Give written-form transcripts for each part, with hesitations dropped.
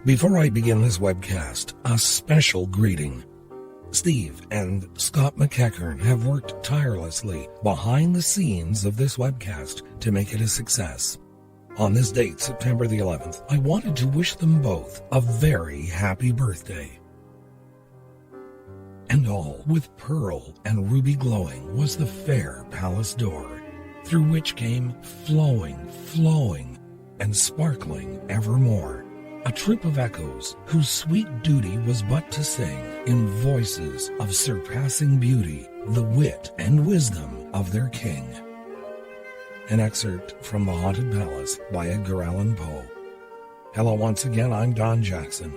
Before I begin this webcast, a special greeting. Steve and Scott McEachern have worked tirelessly behind the scenes of this webcast to make it a success. On this date, September the 11th, I wanted to wish them both a very happy birthday. And all with pearl and ruby glowing was the fair palace door, through which came flowing, and sparkling evermore, a troop of echoes whose sweet duty was but to sing, in voices of surpassing beauty, the wit and wisdom of their king. An excerpt from The Haunted Palace by Edgar Allan Poe. Hello once again, I'm Don Jackson.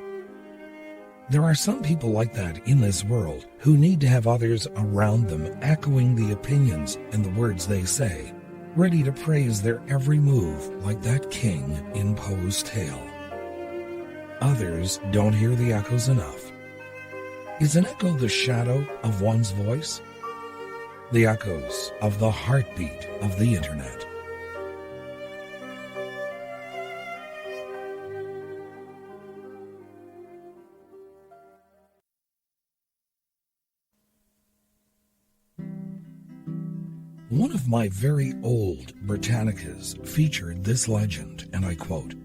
There are some people like that in this world who need to have others around them echoing the opinions and the words they say, ready to praise their every move like that king in Poe's tale. Others don't hear the echoes enough. Is an echo the shadow of one's voice? The echoes of the heartbeat of the internet. One of my very old Britannicas featured this legend, and I quote,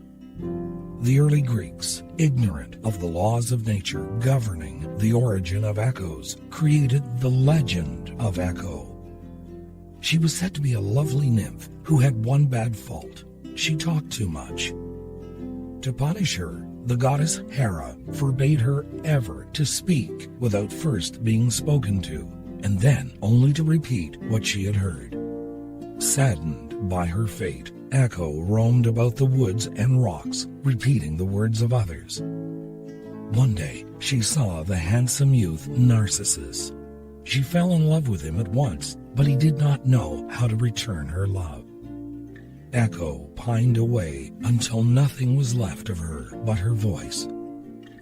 "The early Greeks, ignorant of the laws of nature governing the origin of echoes, created the legend of Echo. She was said to be a lovely nymph who had one bad fault. She talked too much. To punish her, the goddess Hera forbade her ever to speak without first being spoken to, and then only to repeat what she had heard. Saddened by her fate, Echo roamed about the woods and rocks, repeating the words of others. One day, she saw the handsome youth Narcissus. She fell in love with him at once, but he did not know how to return her love. Echo pined away until nothing was left of her but her voice.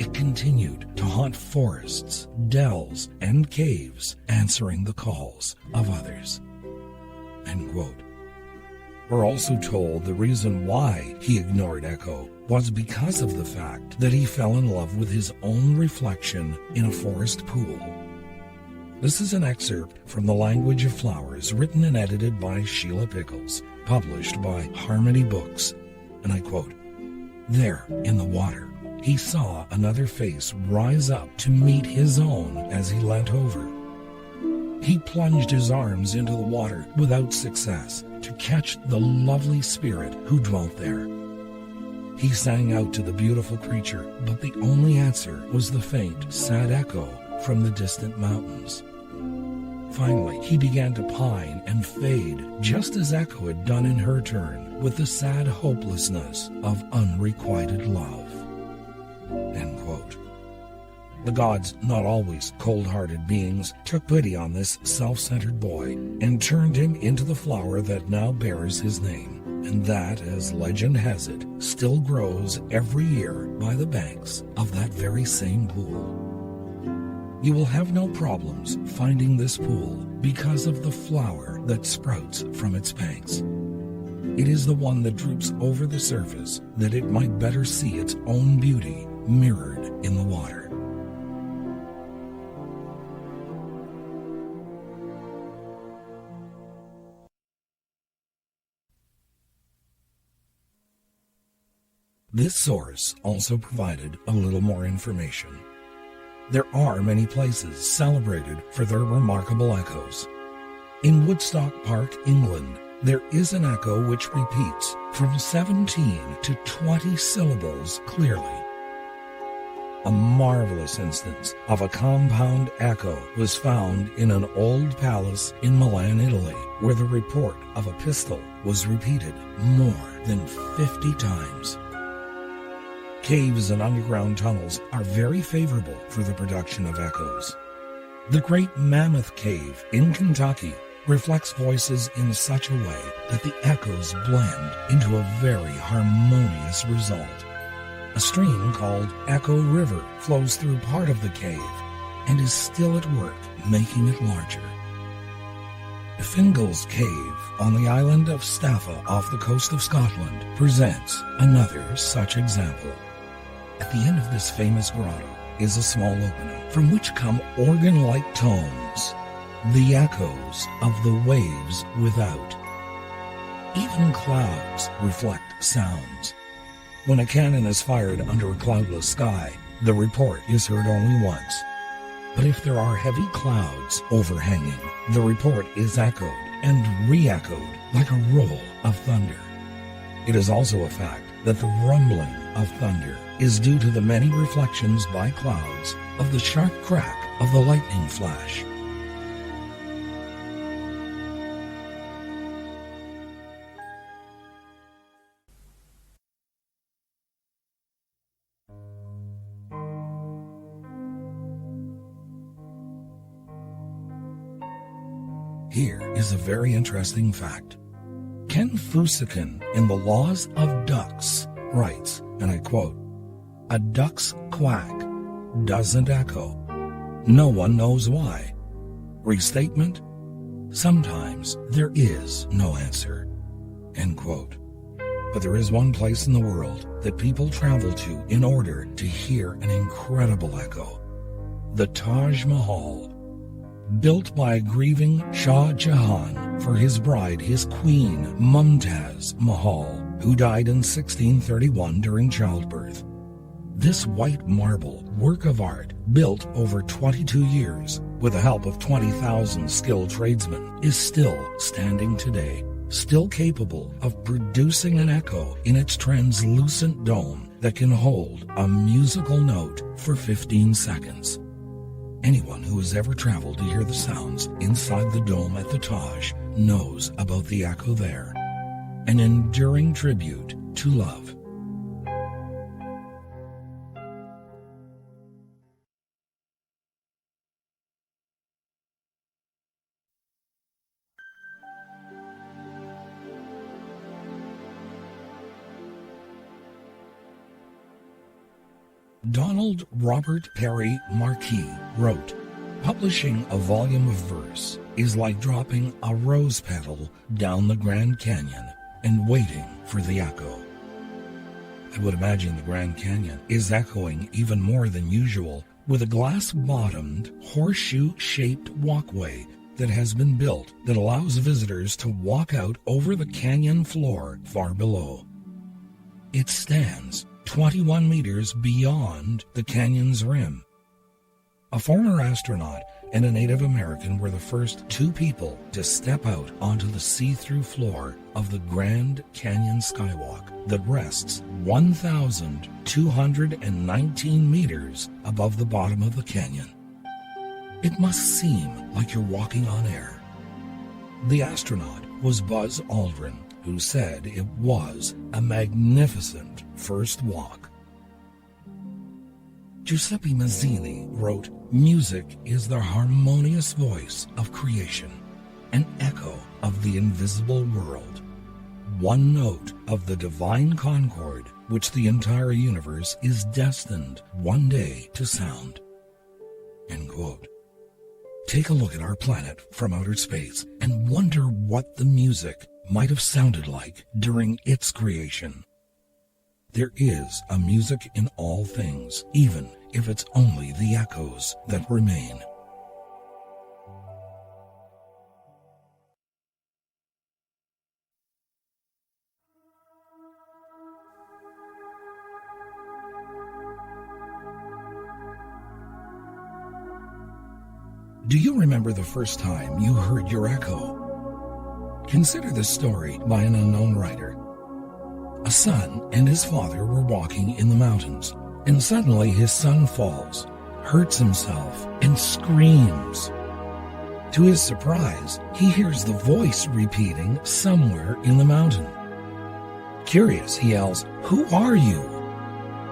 It continued to haunt forests, dells, and caves, answering the calls of others." End quote. We're also told the reason why he ignored Echo was because of the fact that he fell in love with his own reflection in a forest pool. This is an excerpt from The Language of Flowers, written and edited by Sheila Pickles, published by Harmony Books, and I quote, "There, in the water, he saw another face rise up to meet his own as he leant over. He plunged his arms into the water without success to catch the lovely spirit who dwelt there. He sang out to the beautiful creature, but the only answer was the faint, sad echo from the distant mountains. Finally, he began to pine and fade, just as Echo had done in her turn, with the sad hopelessness of unrequited love." End quote. The gods, not always cold-hearted beings, took pity on this self-centered boy and turned him into the flower that now bears his name, and that, as legend has it, still grows every year by the banks of that very same pool. You will have no problems finding this pool because of the flower that sprouts from its banks. It is the one that droops over the surface that it might better see its own beauty mirrored in the water. This source also provided a little more information. There are many places celebrated for their remarkable echoes. In Woodstock Park, England, there is an echo which repeats from 17 to 20 syllables clearly. A marvelous instance of a compound echo was found in an old palace in Milan, Italy, where the report of a pistol was repeated more than 50 times. Caves and underground tunnels are very favorable for the production of echoes. The Great Mammoth Cave in Kentucky reflects voices in such a way that the echoes blend into a very harmonious result. A stream called Echo River flows through part of the cave and is still at work making it larger. Fingal's Cave on the island of Staffa off the coast of Scotland presents another such example. At the end of this famous grotto is a small opening from which come organ-like tones, the echoes of the waves without. Even clouds reflect sounds. When a cannon is fired under a cloudless sky, the report is heard only once. But if there are heavy clouds overhanging, the report is echoed and re-echoed like a roll of thunder. It is also a fact that the rumbling of thunder is due to the many reflections by clouds of the sharp crack of the lightning flash. Here is a very interesting fact. Ken Fuskin in The Laws of Ducks writes, and I quote, "A duck's quack doesn't echo. No one knows why. Restatement, sometimes there is no answer." End quote. But there is one place in the world that people travel to in order to hear an incredible echo. The Taj Mahal. Built by a grieving Shah Jahan for his bride, his queen, Mumtaz Mahal, who died in 1631 during childbirth. This white marble work of art, built over 22 years with the help of 20,000 skilled tradesmen, is still standing today, still capable of producing an echo in its translucent dome that can hold a musical note for 15 seconds. Anyone who has ever traveled to hear the sounds inside the dome at the Taj knows about the echo there, an enduring tribute to love. Donald Robert Perry Marquis wrote, "Publishing a volume of verse is like dropping a rose petal down the Grand Canyon and waiting for the echo." I would imagine the Grand Canyon is echoing even more than usual with a glass-bottomed, horseshoe-shaped walkway that has been built that allows visitors to walk out over the canyon floor far below. It stands 21 meters beyond the canyon's rim. A former astronaut and a Native American were the first two people to step out onto the see-through floor of the Grand Canyon skywalk that rests 1,219 meters above the bottom of the canyon. It must seem like you're walking on air. The astronaut was Buzz Aldrin, who said it was a magnificent first walk. Giuseppe Mazzini wrote, "Music is the harmonious voice of creation, an echo of the invisible world, one note of the divine concord which the entire universe is destined one day to sound." End quote. Take a look at our planet from outer space and wonder what the music might have sounded like during its creation. There is a music in all things, even if it's only the echoes that remain. Do you remember the first time you heard your echo? Consider this story by an unknown writer. A son and his father were walking in the mountains, and suddenly his son falls, hurts himself, and screams. To his surprise, he hears the voice repeating somewhere in the mountain. Curious, he yells, "Who are you?"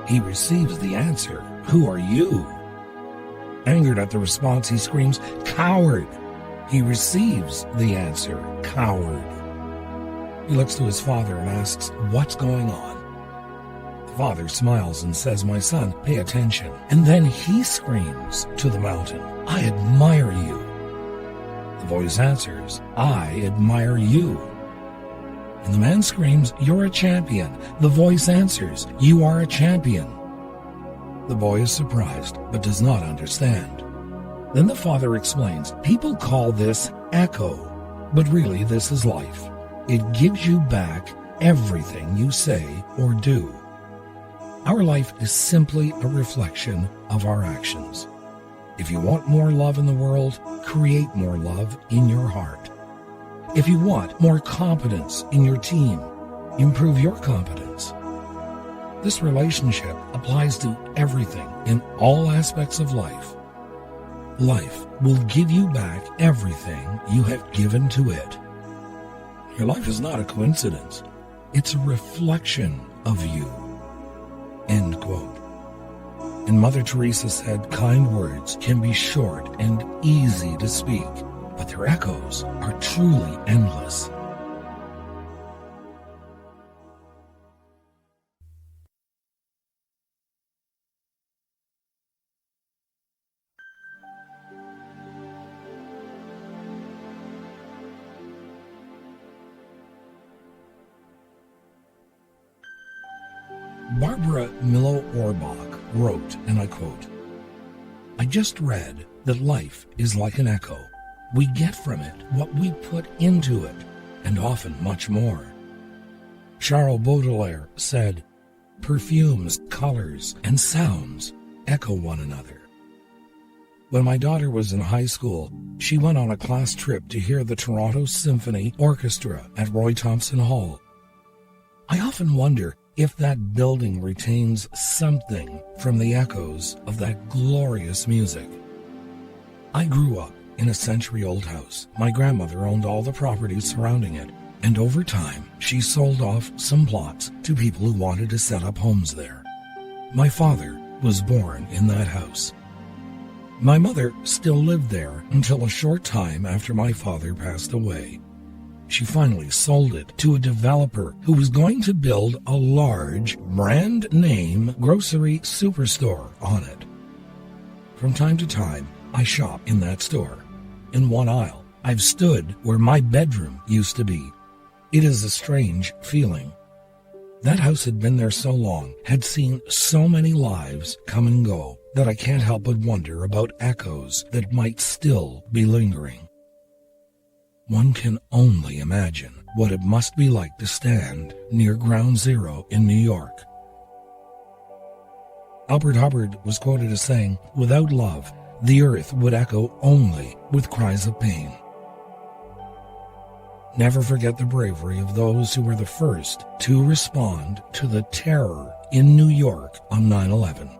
He receives the answer, "Who are you?" Angered at the response, he screams, "Coward!" He receives the answer, "Coward." He looks to his father and asks, "What's going on?" The father smiles and says, "My son, pay attention." And then he screams to the mountain, "I admire you." The voice answers, "I admire you." And the man screams, "You're a champion." The voice answers, "You are a champion." The boy is surprised, but does not understand. Then the father explains, people call this echo, but really this is life. It gives you back everything you say or do. Our life is simply a reflection of our actions. If you want more love in the world, create more love in your heart. If you want more competence in your team, improve your competence. This relationship applies to everything in all aspects of life. Life will give you back everything you have given to it. Your life is not a coincidence. It's a reflection of you. End quote. And Mother Teresa said, kind words can be short and easy to speak, but their echoes are truly endless. Barbara Milo-Orbach wrote, and I quote, I just read that life is like an echo. We get from it what we put into it, and often much more. Charles Baudelaire said, perfumes, colors, and sounds echo one another. When my daughter was in high school, she went on a class trip to hear the Toronto Symphony Orchestra at Roy Thompson Hall. I often wonder if that building retains something from the echoes of that glorious music. I grew up in a century-old house. My grandmother owned all the properties surrounding it, and over time, she sold off some plots to people who wanted to set up homes there. My father was born in that house. My mother still lived there until a short time after my father passed away. She finally sold it to a developer who was going to build a large, brand-name grocery superstore on it. From time to time, I shop in that store. In one aisle, I've stood where my bedroom used to be. It is a strange feeling. That house had been there so long, had seen so many lives come and go, that I can't help but wonder about echoes that might still be lingering. One can only imagine what it must be like to stand near Ground Zero in New York. Albert Hubbard was quoted as saying, without love, the earth would echo only with cries of pain. Never forget the bravery of those who were the first to respond to the terror in New York on 9/11.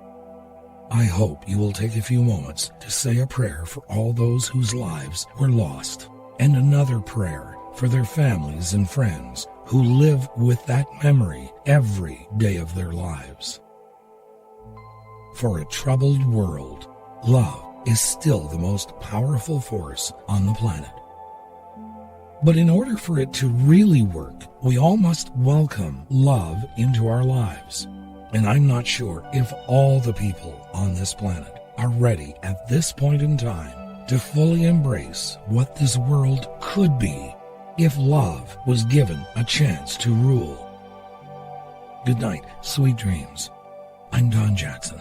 I hope you will take a few moments to say a prayer for all those whose lives were lost, and another prayer for their families and friends who live with that memory every day of their lives. For a troubled world, love is still the most powerful force on the planet. But in order for it to really work, we all must welcome love into our lives. And I'm not sure if all the people on this planet are ready at this point in time to fully embrace what this world could be if love was given a chance to rule. Good night, sweet dreams. I'm Don Jackson.